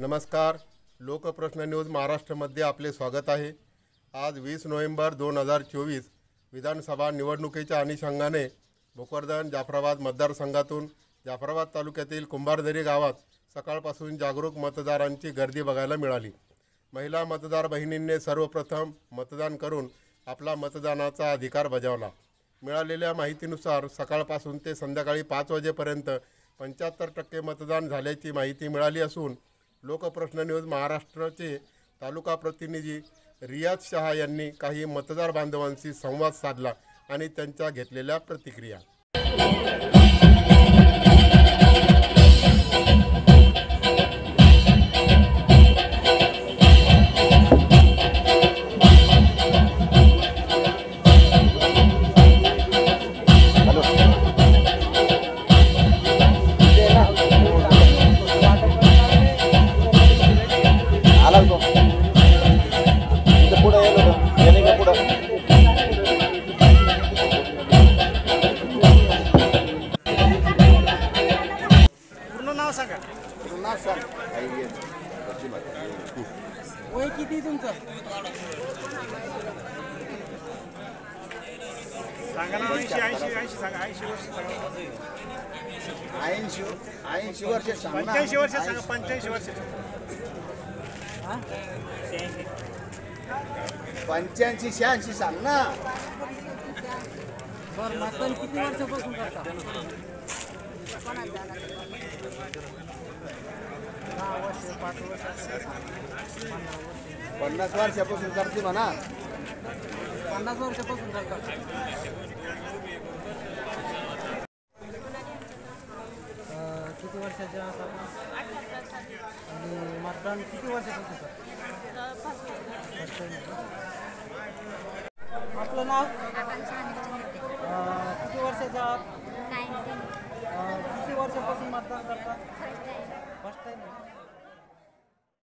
नमस्कार. लोकप्रश्न न्यूज महाराष्ट्रमध्ये आपले स्वागत आहे. आज 20 नोव्हेंबर 2024 विधानसभा निवडणुकीच्या अनुषंगाने भोकरदन जाफराबाद मतदारसंघातून जाफराबाद तालुक्यातील कुंभारदरी गावात सकाळपासून जागरूक मतदारांची गर्दी बघायला मिळाली. महिला मतदार बहिणींनी सर्वप्रथम मतदान करून आपला मतदानाचा अधिकार बजावला. मिळालेल्या माहितीनुसार सकाळपासून ते संध्याकाळी 5 वाजेपर्यंत 75% मतदान झाल्याची माहिती मिळाली असून लोकप्रश्न न्यूज महाराष्ट्राचे तालुका प्रतिनिधी रियाज शहा यांनी काही मतदार बांधवांशी संवाद साधला आणि त्यांच्या घेतलेल्या प्रतिक्रिया. वय किती तुमचं सांगा ना. 80 सांगा. 80 वर्ष सांगा. 85 वर्ष सांगा. 85 वर्ष 85 86 सांग ना. बरं, मतदान किती वर्षापासून करता? 50 वर्षापासून करते म्हणा. 50 वर्षापासून करता. किती वर्षाच्या आहात आपण? आणि मतदान किती वर्षापासून करता? आपलं नाव? किती वर्षाच्या आहात? किती वर्षापासून मतदान करता? First time.